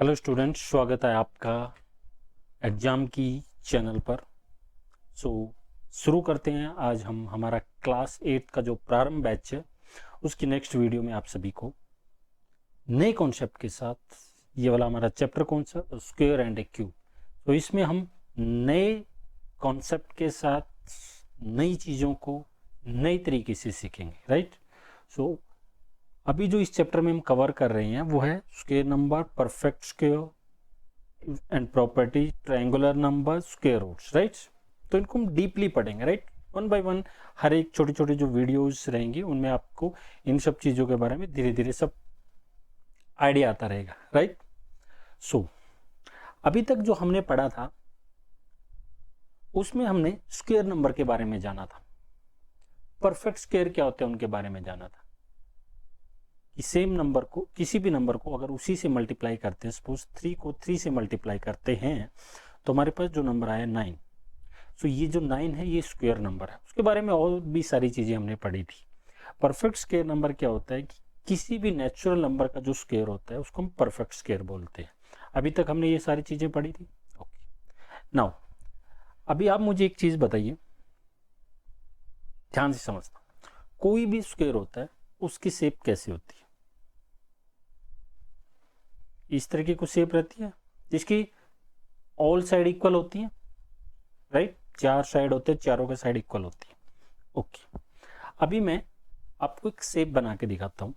Hello students, स्वागत है आपका एग्ज़ाम की चैनल पर। शुरू करते हैं। आज हम हमारा क्लास 8 का जो प्रारंभ बैच है उसकी नेक्स्ट वीडियो में आप सभी को नए कॉन्सेप्ट के साथ, ये वाला हमारा चैप्टर कौन सा, स्क्वायर एंड ए क्यूब। तो इसमें हम नए कॉन्सेप्ट के साथ नई चीज़ों को नई तरीके से सीखेंगे, राइट। अभी जो इस चैप्टर में हम कवर कर रहे हैं वो है square number, perfect square and property, triangular number, square roots, right. तो इनको हम डीपली पढ़ेंगे, राइट, वन बाय वन। हर एक छोटी छोटी जो वीडियोस रहेंगी उनमें आपको इन सब चीज़ों के बारे में धीरे धीरे सब आइडिया आता रहेगा, राइट। अभी तक जो हमने पढ़ा था उसमें हमने स्क्वायर नंबर के बारे में जाना था, परफेक्ट स्क्वायर क्या होते हैं उनके बारे में जाना था कि सेम नंबर को, किसी भी नंबर को अगर उसी से मल्टीप्लाई करते हैं, सपोज 3 को 3 से मल्टीप्लाई करते हैं तो हमारे पास जो नंबर आया 9। ये जो 9 है ये स्क्वायर नंबर है। उसके बारे में और भी सारी चीज़ें हमने पढ़ी थी। परफेक्ट स्क्वायर नंबर क्या होता है कि किसी भी नेचुरल नंबर का जो स्क्वायर होता है उसको हम परफेक्ट स्क्वायर बोलते हैं। अभी तक हमने ये सारी चीज़ें पढ़ी थी। ओके, नाउ अभी आप मुझे एक चीज़ बताइए, ध्यान से समझना। कोई भी स्क्वायर होता है उसकी शेप कैसे होती है? इस तरह की कुछ शेप रहती है जिसकी ऑल साइड इक्वल होती है, राइट। 4 साइड होते हैं, चारों के साइड इक्वल होती है। ओके, अभी मैं आपको एक शेप बना के दिखाता हूं।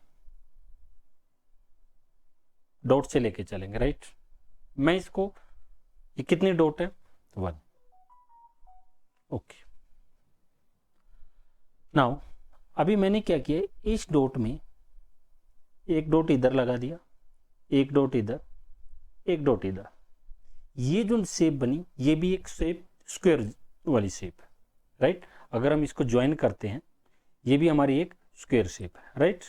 डॉट से लेके चलेंगे, राइट। मैं इसको, ये कितने डॉट है? 1। ओके, नाउ अभी मैंने क्या किया, इस डॉट में एक डॉट इधर लगा दिया, एक डॉट इधर, एक डॉट इधर। ये जो शेप बनी ये भी एक शेप स्क्वायर वाली शेप है, राइट। अगर हम इसको ज्वाइन करते हैं ये भी हमारी एक स्क्वायर शेप है, राइट।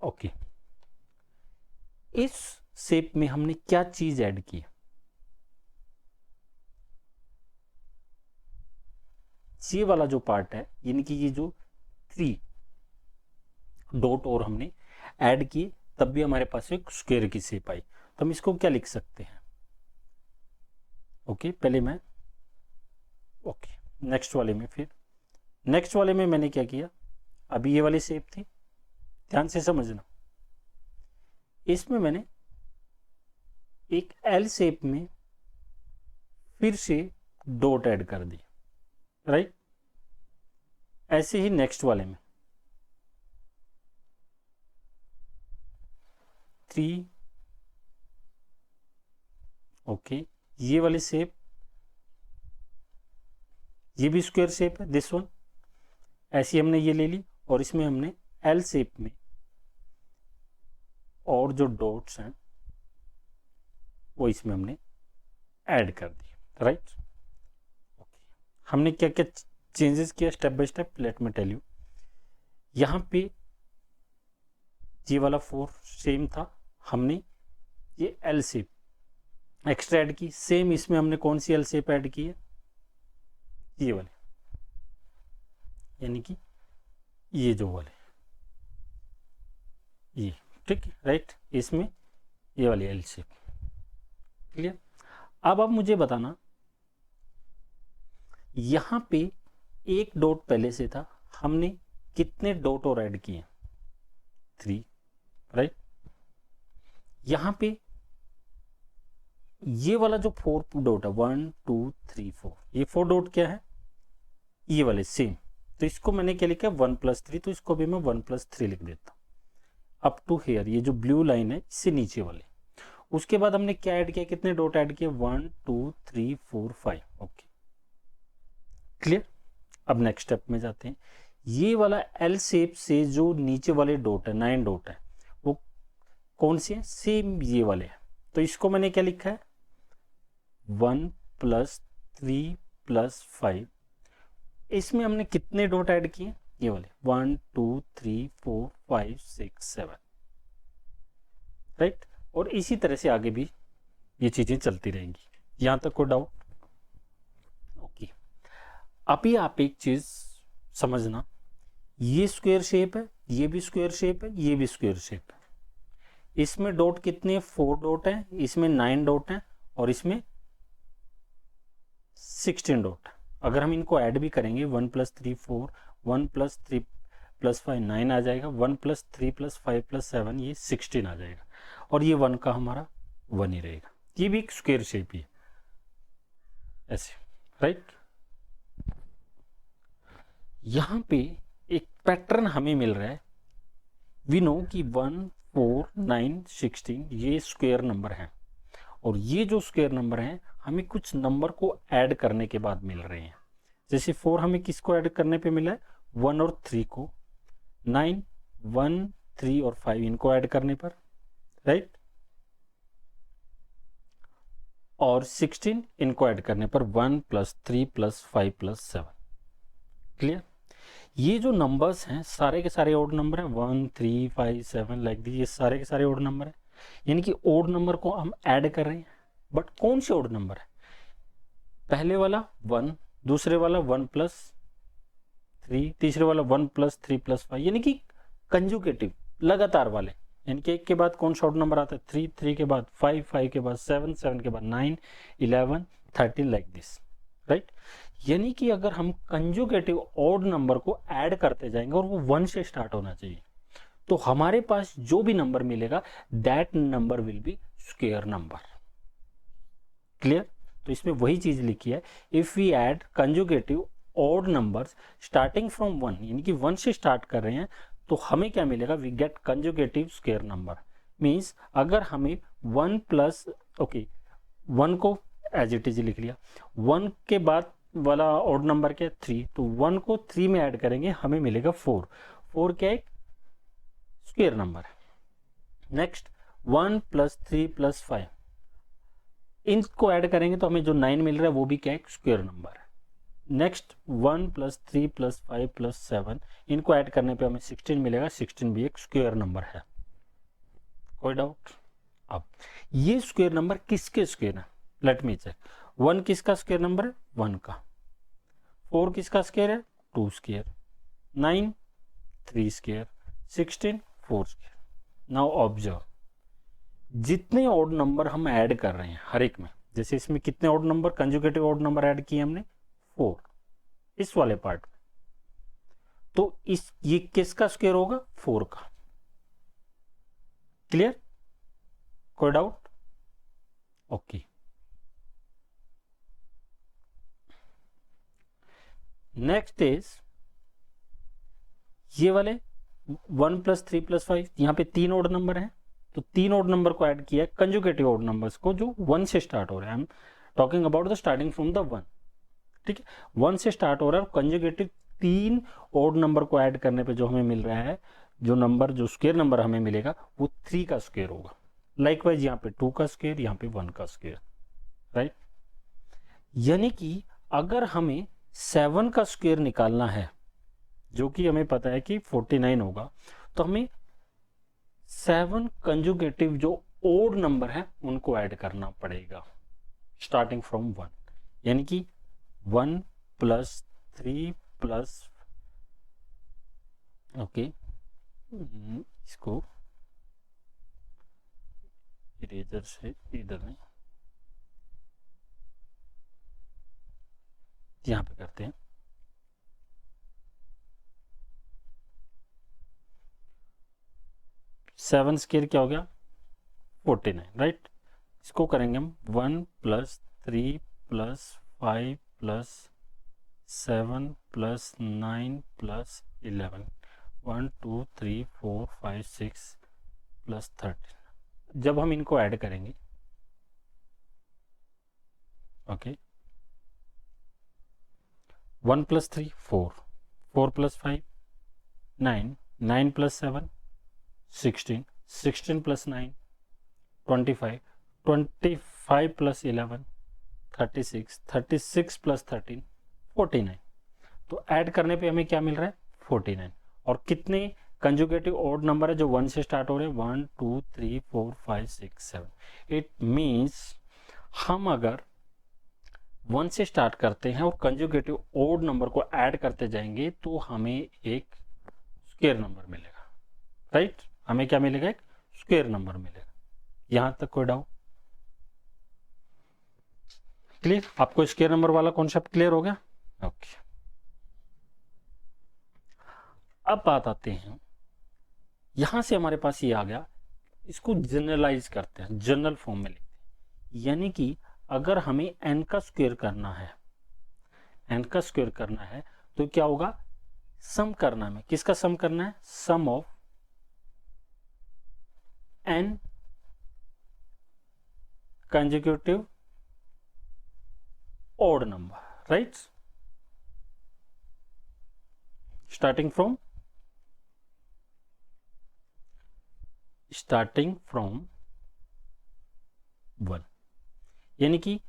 ओके, इस शेप में हमने क्या चीज ऐड की? ये वाला जो पार्ट है, यानी कि ये जो 3 डॉट और हमने ऐड किए तब भी हमारे पास एक स्क्वायर की शेप आई। तो हम इसको क्या लिख सकते हैं? ओके, पहले मैं, ओके, नेक्स्ट वाले में, फिर नेक्स्ट वाले में मैंने क्या किया, अभी ये वाली शेप थी, ध्यान से समझना। इसमें मैंने एक एल शेप में फिर से डॉट ऐड कर दी, राइट। ऐसे ही नेक्स्ट वाले में 3, ओके, ये वाली शेप, ये भी स्क्वायर शेप है, दिस वन। ऐसी हमने ये ले ली और इसमें हमने एल शेप में और जो डॉट्स हैं वो इसमें हमने ऐड कर दिए, राइट। ओके, हमने क्या क्या चेंजेस किया step by step, let me tell you. यहां पे ये वाला 4 सेम था, हमने ये एल शेप एक्स्ट्रा ऐड की। सेम इसमें हमने कौन सी एल शेप ऐड की है? ये वाले, यानी कि ये जो वाले, ये, ठीक है, राइट। इसमें ये वाली एल शेप, क्लियर। अब आप मुझे बताना, यहां पे एक डॉट पहले से था, हमने कितने डॉट और ऐड किए? 3, राइट। यहां पे ये वाला जो 4 डॉट है, 1 2 3 4, ये 4 डॉट क्या है? ये वाले सेम। तो इसको मैंने क्या लिखा? 1 + 3, तो इसको भी मैं 1 + 3 लिख देता हूं अप टू हेयर। ये जो ब्लू लाइन है इससे नीचे वाले। उसके बाद हमने क्या ऐड किया, कितने डॉट ऐड किए? 1 2 3 4 5। Okay, clear. अब नेक्स्ट स्टेप में जाते हैं। ये वाला एल शेप से जो नीचे वाले डॉट है, 9 डॉट है, वो कौन से हैं? सेम ये वाले हैं। तो इसको मैंने क्या लिखा है? 1 + 3 + 5। इसमें हमने कितने डॉट ऐड किए? ये वाले 1 2 3 4 5 6 7, राइट। और इसी तरह से आगे भी ये चीजें चलती रहेंगी। यहां तक कोई डाउट? ओके, अभी आप एक चीज समझना, ये स्क्वायर शेप है, ये भी स्क्वायर शेप है, ये भी स्क्वायर शेप है। इसमें डॉट कितने, 4 डॉट है, इसमें 9 डॉट है और इसमें 16 डॉट। अगर हम इनको ऐड भी करेंगे 1 + 3 4, 1 + 3 + 5 9 आ जाएगा, 1 + 3 + 5 + 7 ये 16 आ जाएगा और ये 1 का हमारा 1 ही रहेगा। ये भी एक स्क्वायर शेप ही है ऐसे, राइट। यहां पे एक पैटर्न हमें मिल रहा है। वी नो कि 1 4 9 16 ये स्क्वायर नंबर हैं और ये जो स्क्वायर नंबर हैं हमें कुछ नंबर को ऐड करने के बाद मिल रहे हैं। जैसे 4 हमें किसको ऐड करने पे मिला है, 1 और 3 को, 9 1 3 और 5 इनको ऐड करने पर, राइट, और 16 इनको ऐड करने पर 1 + 3 + 5 + 7। क्लियर। ये जो नंबर्स हैं सारे के सारे ओड नंबर हैं, 1 3 5 7 लाइक दिस, ये सारे के सारे ओड नंबर हैं। यानी कि ओड नंबर को हम ऐड कर रहे हैं। बट कौन से ओड नंबर है, पहले वाला 1, दूसरे वाला 1 + 3, तीसरे वाला 1 + 3 + 5, यानी कि कंजुगेटिव लगातार वाले। यानी कि एक के बाद कौन सा ओड नंबर आता है, 3, 3 के बाद 5, 5 के बाद 7, 7 के बाद 9, 11, 13 लाइक दिस, राइट। यानी कि अगर हम कंजुगेटिव ऑड नंबर को ऐड करते जाएंगे और वो 1 से स्टार्ट होना चाहिए, तो हमारे पास जो भी नंबर मिलेगा that number will be square number. Clear. तो इसमें वही चीज लिखी है, if we add consecutive odd numbers starting from 1, यानी कि 1 से स्टार्ट कर रहे हैं, तो हमें क्या मिलेगा, we get consecutive square number. Means अगर हमें 1 प्लस, ओके 1 को एज इट इज लिख लिया, 1 के बाद वाला ऑड नंबर क्या है 3, तो 1 को 3 में ऐड करेंगे हमें मिलेगा 4, 4 क्या एक स्क्वायर नंबर है। नेक्स्ट 1 + 3 + 5, इनको ऐड करेंगे तो हमें जो 9 मिल रहा है वो भी क्या एक स्क्वायर नंबर है। नेक्स्ट 1 + 3 + 5 + 7, इनको ऐड करने पे हमें 16 मिलेगा, 16 भी एक स्क्वायर नंबर है। कोई डाउट। अब ये स्क्वायर नंबर किसके स्क्वायर है, लेट मी चेक। 1 किसका स्क्वायर नंबर है, 1 का। 4 किसका स्क्वायर है, 2 square. 9 3 square. 16 4 square. Now observe, जितने ऑड नंबर हम ऐड कर रहे हैं हर एक में, जैसे इसमें कितने odd number, conjugative odd number add किए हमने 4 इस वाले पार्ट में, तो इस ये किसका स्क्वायर होगा, 4 का। क्लियर। कोई डाउट। ओके। नेक्स्ट इज ये वाले 1 + 3 + 5, यहां पे 3 ऑड नंबर हैं, तो 3 ऑड नंबर को ऐड किया है, कंजुगेटिव ऑड नंबर्स को जो 1 से स्टार्ट हो रहे हैं। I am talking about the starting from the 1, ठीक है। 1 से स्टार्ट हो रहा है, कंजुगेटिव 3 ऑड नंबर को ऐड करने पे जो हमें मिल रहा है, जो नंबर, जो स्क्वायर नंबर हमें मिलेगा वो 3 का स्क्वायर होगा। लाइकवाइज यहाँ पे 2 का स्क्वायर, यहाँ पे 1 का स्क्वायर, राइट। यानी कि अगर हमें 7 का स्क्वायर निकालना है, जो कि हमें पता है कि 49 होगा, तो हमें 7 कंजुगेटिव जो ओड नंबर है उनको ऐड करना पड़ेगा स्टार्टिंग फ्रॉम 1। यानी कि 1 + 3 + ओके, इसको इरेजर से इधर नहीं, यहां पे करते हैं। 7 स्क्वायर क्या हो गया, 49, राइट। इसको करेंगे हम 1 + 3 + 5 + 7 + 9 + 11, 1 2 3 4 5 6 + 13। जब हम इनको ऐड करेंगे, ओके, 1 + 3 4, 4 + 5 9, 9 + 7 16, 16 + 9 25, 25 + 11 36, 36 + 13 49। तो ऐड करने पे हमें क्या मिल रहा है, 49। और कितने कंजुगेटिव ऑड नंबर है जो 1 से स्टार्ट हो रहे हैं, 1 2 3 4 5 6 7। इट मीन्स हम अगर 1 से स्टार्ट करते हैं और कंजुगेटिव ऑड नंबर को ऐड करते जाएंगे तो हमें एक स्क्वायर नंबर मिलेगा, राइट। हमें क्या मिलेगा, एक स्क्वायर नंबर मिलेगा। यहां तक कोई डाउट? क्लियर? आपको स्क्वायर नंबर वाला कॉन्सेप्ट क्लियर हो गया? ओके। अब बात आते हैं, यहां से हमारे पास ये आ गया, इसको जनरलाइज करते हैं, जनरल फॉर्म में लिखते हैं। यानी कि अगर हमें n का स्क्वायर करना है, n का स्क्वायर करना है तो क्या होगा? सम करना है। किसका सम करना है? Sum of n consecutive odd number, right? Starting from 1, यानी कि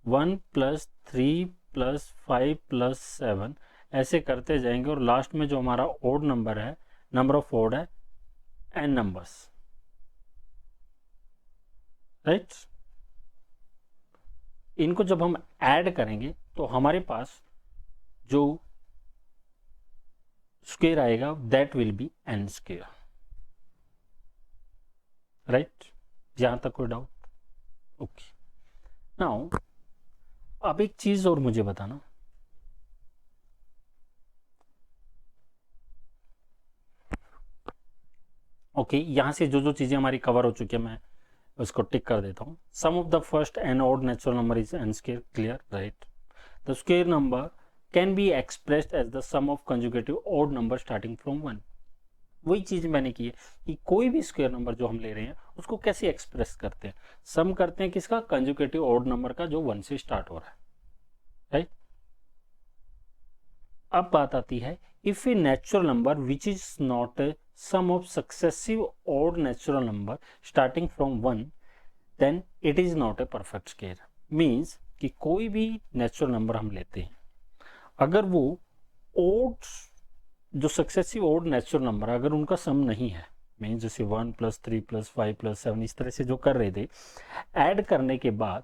1 + 3 + 5 + 7 ऐसे करते जाएंगे और लास्ट में जो हमारा ओड नंबर है, नंबर ऑफ ओड है n नंबर्स, राइट? इनको जब हम ऐड करेंगे तो हमारे पास जो स्क्वायर आएगा that will be n square, right? यहां तक कोई डाउट? ओके। नाउ अब एक चीज और मुझे बताना, ओके यहां से जो जो चीजें हमारी कवर हो चुकी है मैं उसको टिक कर देता हूं। Sum of the first n odd natural number is n square, clear, right? The square number can be expressed as the sum of conjugative odd number starting from 1। वही चीज मैंने की है कि कोई भी स्क्वायर नंबर जो हम ले रहे हैं उसको कैसे एक्सप्रेस करते हैं? सम करते हैं किसका? कंजुगेटिव ऑड नंबर का जो 1 से स्टार्ट हो रहा है, राइट? अब बात आती है, if a natural number which is not a sum of successive odd natural number starting from 1 then it is not a perfect square. Means कि कोई भी नेचुरल नंबर हम लेते हैं, अगर वो ओड, जो सक्सेसिव ओड नेचुरल नंबर अगर उनका सम नहीं है, मीन्स जैसे 1 + 3 + 5 + 7 इस तरह से जो कर रहे थे, ऐड करने के बाद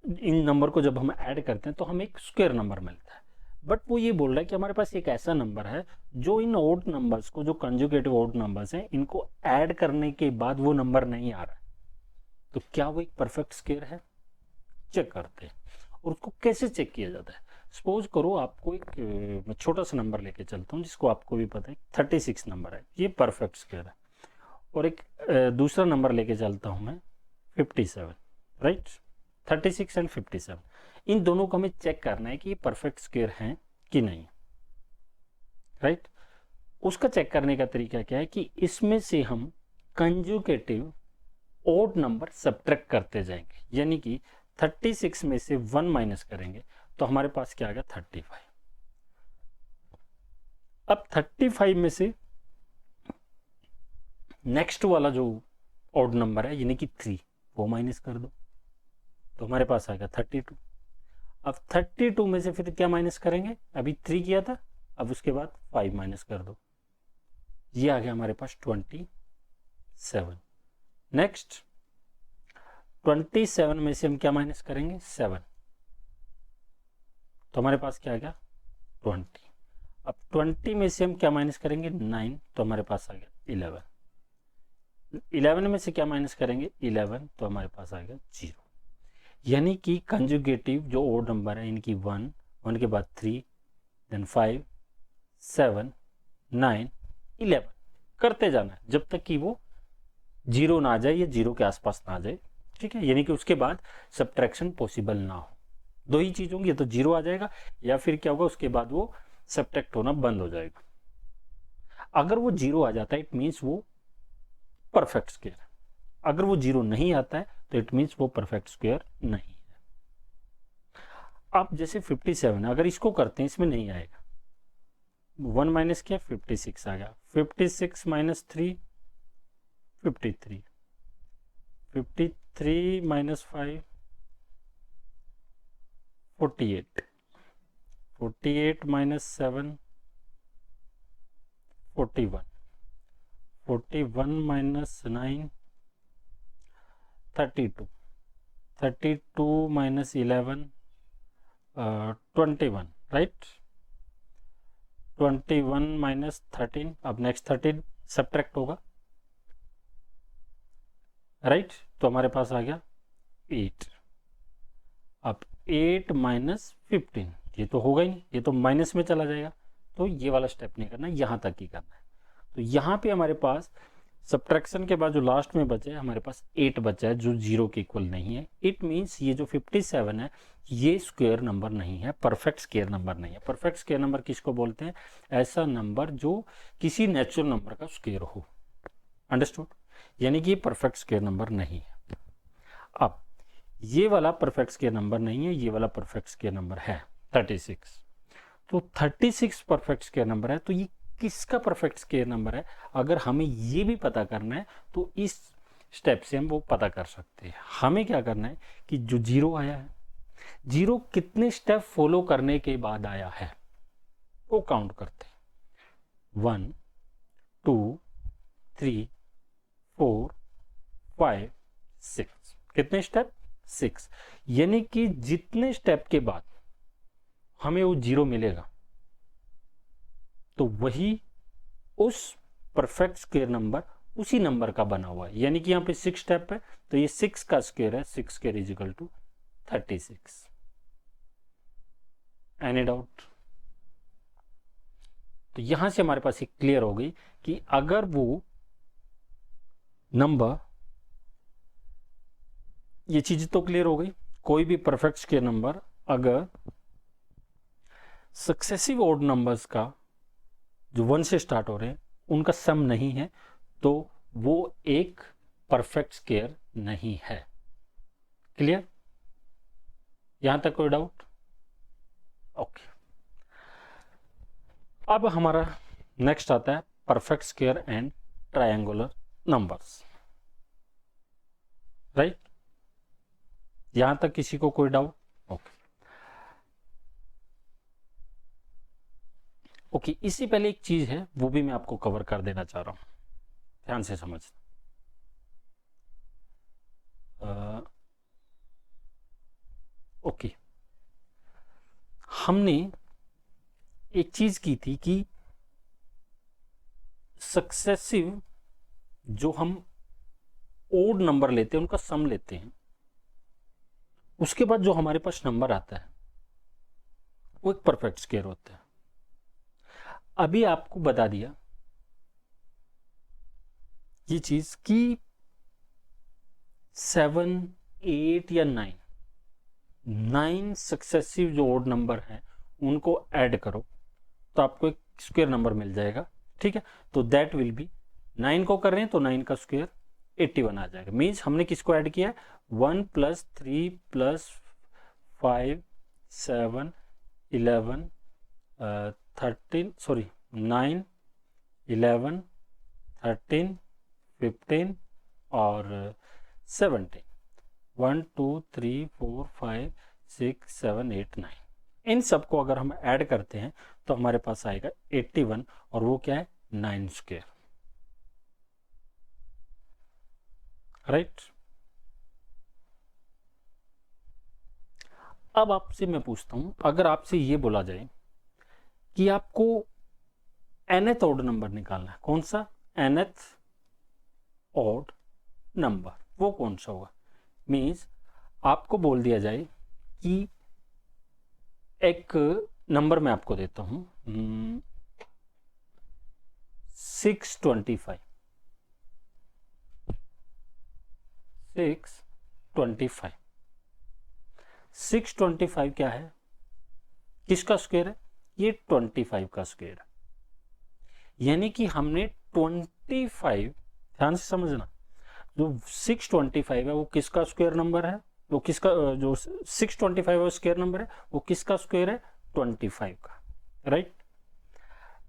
इन नंबर को जब हम ऐड करते हैं तो हमें एक स्क्वायर नंबर मिलता है। बट वो ये बोल रहा है कि हमारे पास एक ऐसा नंबर है जो इन ओड नंबर्स को, जो कंजुगेटिव ओड नंबर्स हैं, इनको ऐड करने के बाद वो नंबर नहीं आ रहा है, तो क्या वो एक परफेक्ट स्क्वायर है? चेक करते हैं। और उसको कैसे चेक किया जाता है? सपोज करो आपको एक मैं छोटा सा नंबर लेके चलता हूँ जिसको आपको भी पता है 36 नंबर है, ये परफेक्ट स्क्वायर है। और एक दूसरा नंबर लेके चलता हूँ मैं 57, राइट? 36 एंड 57, इन दोनों को हमें चेक करना है कि ये परफेक्ट स्क्वायर हैं कि नहीं, राइट? उसका चेक करने का तरीका क्या है कि इसमें से हम कंजुगेटिव ओड नंबर सब्ट्रैक्ट करते जाएंगे, यानी कि 36 में से 1 माइनस करेंगे तो हमारे पास क्या आ गया? 35। अब 35 में से नेक्स्ट वाला जो ओड नंबर है यानी कि 3 वो माइनस कर दो तो हमारे पास आएगा 32। अब 32 में से फिर क्या माइनस करेंगे? अभी 3 किया था, अब उसके बाद 5 माइनस कर दो, ये आ गया हमारे पास 27। नेक्स्ट 27 में से हम क्या माइनस करेंगे? 7, तो हमारे पास क्या आ गया? 20। अब 20 में से हम क्या माइनस करेंगे? 9, तो हमारे पास आ गया 11। 11 में से क्या माइनस करेंगे? 11, तो हमारे पास आ गया 0। यानी कि कंजुगेटिव जो ओड नंबर है इनकी 1, 1 के बाद 3, देन 5, 7, 9, 11 करते जाना है जब तक कि वो 0 ना आ जाए या 0 के आसपास ना आ जाए, ठीक है? यानी कि उसके बाद सब्ट्रैक्शन पॉसिबल ना हो। दो ही चीज होंगी, या तो 0 आ जाएगा या फिर क्या होगा उसके बाद वो सब्ट्रैक्ट होना बंद हो जाएगा। अगर वो 0 आ जाता है इट मीन्स वो परफेक्ट स्क्वायर है, अगर वो 0 नहीं आता है तो इट मीन्स वो परफेक्ट स्क्वायर नहीं है। अब जैसे 57 अगर इसको करते हैं इसमें नहीं आएगा, 1 माइनस किया 56 आ गया, 56 minus 3 53, 53 minus 5 48, 48 minus 7 41, 41 minus 9 32, 32 minus 11 21, right? 21 minus 13, अब नेक्स्ट 13 सब्ट्रैक्ट होगा, राइट। तो हमारे पास आ गया 8। अब 8 माइनस 15, ये तो होगा ही नहीं, ये तो माइनस में चला जाएगा, तो ये वाला स्टेप नहीं करना, यहाँ तक ही करना है। तो यहाँ पे हमारे पास सब्ट्रैक्शन के बाद जो लास्ट में बचे हमारे पास 8 बचा है जो 0 के इक्वल नहीं है। इट मीन्स ये जो 57 है ये स्क्वायर नंबर नहीं है, परफेक्ट स्क्वायर नंबर नहीं है। परफेक्ट स्क्वायर नंबर किसको बोलते हैं? ऐसा नंबर जो किसी नेचुरल नंबर का स्क्वायर हो। अंडरस्टूड? यानी कि ये परफेक्ट स्क्वायर नंबर नहीं है। अब ये वाला परफेक्ट स्क्वायर नंबर नहीं है, ये वाला परफेक्ट स्क्वायर नंबर है 36। तो 36 परफेक्ट स्क्वायर नंबर है, तो ये किसका परफेक्ट स्क्वायर नंबर है? अगर हमें ये भी पता करना है तो इस स्टेप से हम वो पता कर सकते हैं। हमें क्या करना है कि जो 0 आया है, 0 कितने स्टेप फॉलो करने के बाद आया है वो काउंट करते हैं। 1 2 3 4 5 6। कितने स्टेप? 6। यानी कि जितने स्टेप के बाद हमें वो 0 मिलेगा तो वही उस परफेक्ट स्क्वायर नंबर उसी नंबर का बना हुआ है। यानी कि यहाँ पे 6 स्टेप है तो ये 6 का स्क्वायर है, 6 square is equal to 36। Any doubt? तो यहां से हमारे पास एक क्लियर हो गई कि अगर वो नंबर, ये चीज तो क्लियर हो गई, कोई भी परफेक्ट स्क्वायर नंबर अगर सक्सेसिव ऑड नंबर्स का जो 1 से स्टार्ट हो रहे हैं उनका सम नहीं है तो वो एक परफेक्ट स्क्वायर नहीं है। क्लियर? यहां तक कोई डाउट? ओके। अब हमारा नेक्स्ट आता है perfect square and triangular numbers, right? यहां तक किसी को कोई डाउट? Okay okay. इससे पहले एक चीज है वो भी मैं आपको कवर कर देना चाह रहा हूं, ध्यान से समझना। ओके, हमने एक चीज की थी कि सक्सेसिव जो हम ओड नंबर लेते हैं उनका सम लेते हैं, उसके बाद जो हमारे पास नंबर आता है वो एक परफेक्ट स्क्वायर होता है। अभी आपको बता दिया ये चीज कि 7 8 या 9 सक्सेसिव जो ओड नंबर है उनको ऐड करो तो आपको एक स्क्वायर नंबर मिल जाएगा। ठीक है, तो दैट विल बी, 9 को कर रहे हैं तो 9 का स्क्वायर 81 आ जाएगा। मीन्स हमने किसको ऐड किया है? 1 + 3 + 5 7 11 13 सॉरी 9 11 13 15 और 17। 1 2 3 4 5 6 7 8 9। इन सबको अगर हम ऐड करते हैं तो हमारे पास आएगा 81 और वो क्या है? 9 स्क्वायर, राइट? अब आपसे मैं पूछता हूं, अगर आपसे ये बोला जाए कि आपको nth ऑड नंबर निकालना है, कौन सा nth ऑड नंबर, वो कौन सा होगा? मीन्स आपको बोल दिया जाए कि एक नंबर मैं आपको देता हूं 625। 625 625 क्या है? किसका स्क्वायर है? ये 25 का स्क्वायर है। यानी कि हमने 25, ध्यान से समझना, जो 625 है वो किसका स्क्वायर नंबर है? वो किसका, जो 625 है वो स्क्वायर नंबर है, वो किसका स्क्वायर है? 25 का, राइट?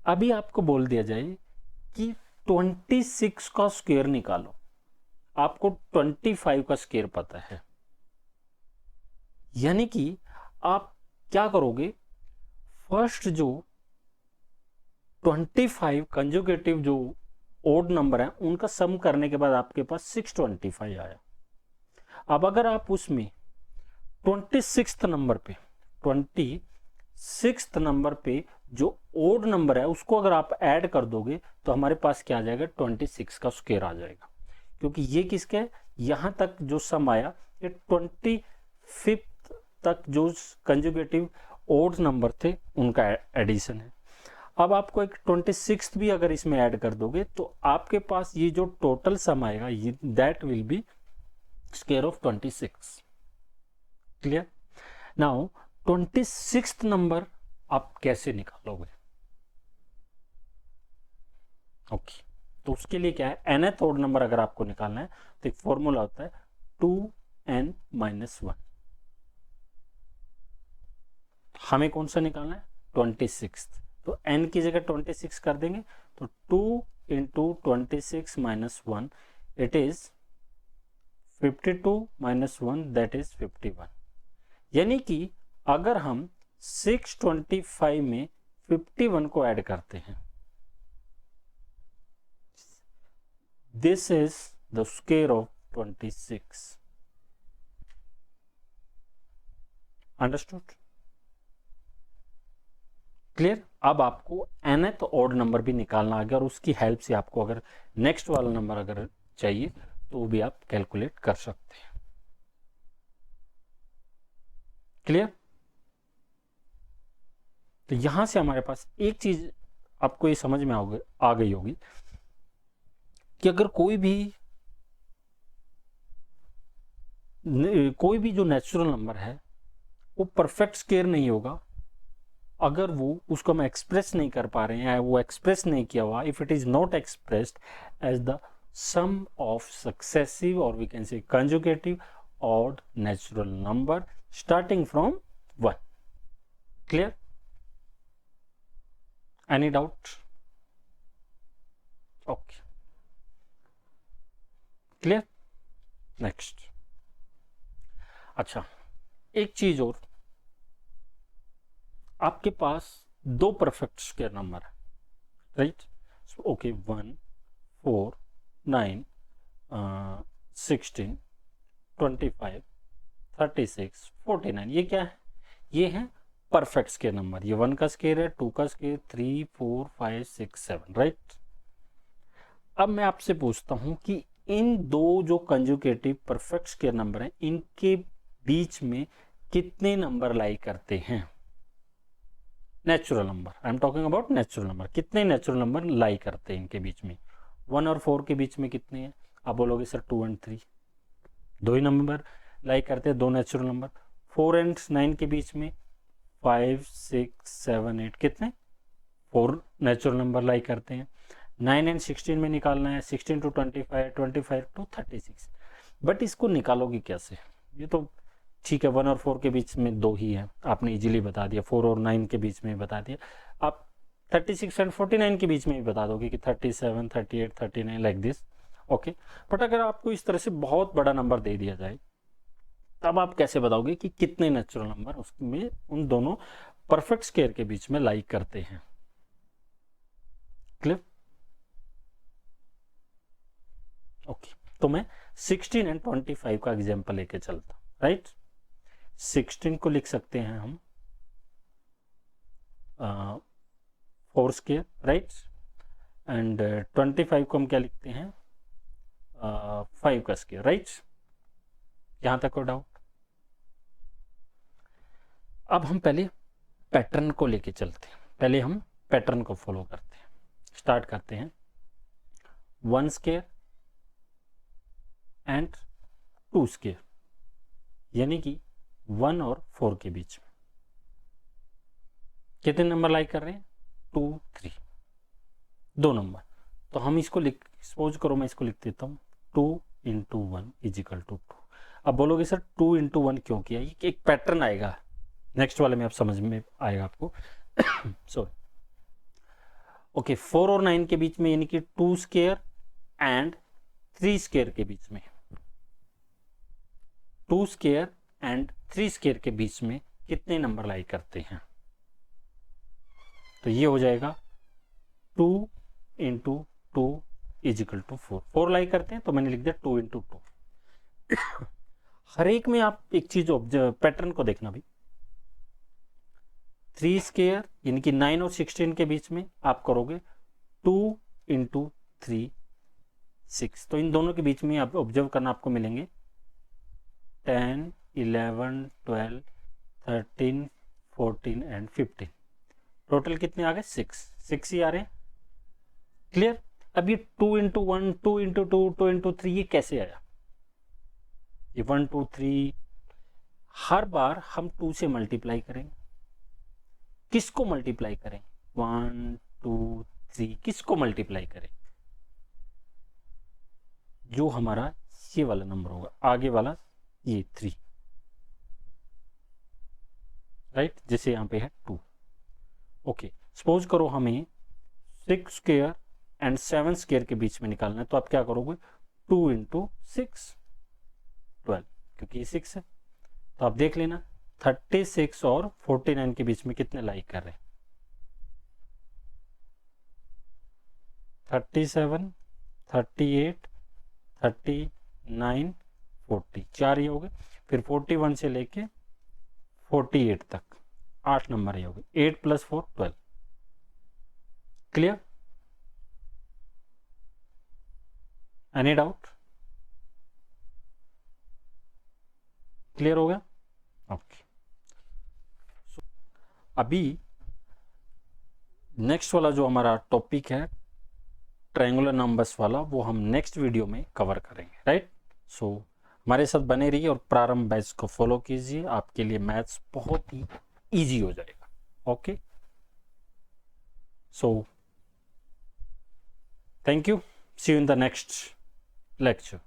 अभी आपको बोल दिया जाए कि 26 का स्क्वायर निकालो, आपको 25 का स्क्वायर पता है, यानी कि आप क्या करोगे? फर्स्ट जो 25 कंजुगेटिव जो ओड नंबर है उनका सम करने के बाद आपके पास 625 आया। अब अगर आप उसमें 26th नंबर पे जो ओड नंबर है उसको अगर आप ऐड कर दोगे तो हमारे पास क्या आ जाएगा, 26 का स्क्वायर आ जाएगा, क्योंकि ये किसके है, यहां तक जो सम आया ये 25 तक जो कंजुगेटिव ओड नंबर थे उनका एडिशन है। अब आपको एक 26 भी अगर इसमें ऐड कर दोगे तो आपके पास ये जो टोटल सम आएगा ये that will be square of 26। Clear? Now 26th number आप कैसे निकालोगे? ओके, तो उसके लिए क्या है, nth ओड नंबर अगर आपको निकालना है तो एक फॉर्मूला होता है 2n-1। हमें कौन सा निकालना है, 26। तो n की जगह 26 कर देंगे तो 2 into 26 minus 1 it is 52 minus 1 that is 51। यानी कि अगर हम 625 में 51 को ऐड करते हैं, this is the square of 26। Understood? Clear? अब आपको nth ऑड नंबर भी निकालना आ गया और उसकी हेल्प से आपको अगर नेक्स्ट वाला नंबर अगर चाहिए तो वो भी आप कैलकुलेट कर सकते हैं। क्लियर? तो यहां से हमारे पास एक चीज आपको ये समझ में आ गई होगी कि अगर कोई भी जो नेचुरल नंबर है वो परफेक्ट स्क्वायर नहीं होगा अगर वो उसको हम एक्सप्रेस नहीं कर पा रहे हैं, वो एक्सप्रेस नहीं किया हुआ, if it is not expressed as the sum of successive और we can say conjugative odd natural number starting from 1। Clear? Any doubt? Okay, clear? Next. अच्छा, एक चीज और, आपके पास दो परफेक्ट स्क्वायर नंबर है, राइट? ओके, 1, 4, 9, 16, 25, 36, 49, ये क्या है, ये है परफेक्ट स्क्वायर नंबर। ये 1 का स्क्वायर है, 2 का स्क्वायर, 3, 4, 5, 6, 7, राइट? अब मैं आपसे पूछता हूं कि इन दो जो कंजुगेटिव परफेक्ट स्क्वायर नंबर हैं इनके बीच में कितने नंबर लाई करते हैं? Natural number, I am talking about natural number. कितने नेचुरल नंबर लाई करते हैं इनके बीच में? 1 और 4 के बीच में कितने हैं? आप बोलोगे सर 2 और 3, दो ही नंबर लाई करते हैं, दो नेचुरल नंबर। 4 और 9 के बीच में 5, 6, 7, 8, कितने? 4 नेचुरल नंबर लाई करते हैं। 9 और 16 में निकालना है, 16 to 25, 25 to 36। बट इसको निकालोगे कैसे? ये तो ठीक है, 1 और 4 के बीच में दो ही है, आपने इजीली बता दिया। 4 और 9 के बीच में बता दिया। आप 36 एंड 49 के बीच में भी बता दोगे कि 37, 38, 39 लाइक दिस। ओके, बट अगर आपको इस तरह से बहुत बड़ा नंबर दे दिया जाए तब आप कैसे बताओगे कि कितने नेचुरल नंबर उसमें उन दोनों परफेक्ट स्क्वायर के बीच में लाई करते हैं? क्लियर? ओके, तो मैं 16 एंड 25 का एग्जांपल लेके चलता हूं, राइट? 16 को लिख सकते हैं हम 4 स्क्वायर, राइट? एंड 25 को हम क्या लिखते हैं, 5 का स्क्वायर, राइट? यहां तक को डाउट? अब हम पहले पैटर्न को लेके चलते हैं, पहले हम पैटर्न को फॉलो करते हैं। स्टार्ट करते हैं 1 स्क्वायर एंड 2 स्क्वायर, यानी कि 1 और 4 के बीच में कितने नंबर लाई कर रहे हैं? 2, 3, दो नंबर। तो हम इसको सपोज करो मैं इसको लिख देता हूं 2 इंटू 1 इज इक्वल टू 2। अब बोलोगे सर 2 इंटू 1 क्यों किया? ये एक पैटर्न आएगा नेक्स्ट वाले में, आप समझ में आएगा आपको। सॉरी। ओके, 4 और 9 के बीच में, यानी कि 2 स्क्वायर एंड 3 स्क्वायर के बीच में, 2 स्क्वायर एंड 3 स्क्वायर के बीच में कितने नंबर लाई करते हैं? तो ये हो जाएगा 2 इंटू 2 इज इक्वल टू 4। 4 लाई करते हैं तो मैंने लिख दिया 2 इंटू 2। हर एक में आप एक चीज ऑब्जर्व, पैटर्न को देखना भी। 3 स्क्वायर यानी कि 9 और 16 के बीच में आप करोगे 2 इंटू 3 6। तो इन दोनों के बीच में आप ऑब्जर्व करना, आपको मिलेंगे 10 11 12 13 14 एंड 15। टोटल कितने आ गए? 6 ही आ रहे हैं। क्लियर? अब ये 2 इंटू 1 2 इंटू 2 2 इंटू 3 ये कैसे आया? ये 1 2 3 हर बार हम 2 से मल्टीप्लाई करेंगे। किसको मल्टीप्लाई करें? 1 2 3 किसको मल्टीप्लाई करें? जो हमारा ये वाला नंबर होगा, आगे वाला ये 3, राइट? जैसे यहां पे है 2। ओके, सपोज करो हमें 6 स्क्वायर एंड 7 स्क्वायर के बीच में निकालना है, तो आप क्या करोगे? 2 इंटू 6 12, क्योंकि ये 6 है। तो आप देख लेना 36 और 49 के बीच में कितने लाई कर रहे हैं? 37 38 39 40, 4 ये हो गए। फिर 41 से लेके 48 तक 8 नंबर ये हो गए। 8 + 4 12। क्लियर? Any doubt? क्लियर हो गया? ओके। अभी नेक्स्ट वाला जो हमारा टॉपिक है ट्रायंगुलर नंबर्स वाला, वो हम नेक्स्ट वीडियो में कवर करेंगे, राइट? सो हमारे साथ बने रहिए और प्रारंभ बैच को फॉलो कीजिए, आपके लिए मैथ्स बहुत ही इजी हो जाएगा। Okay, so thank you, see you in the next lecture.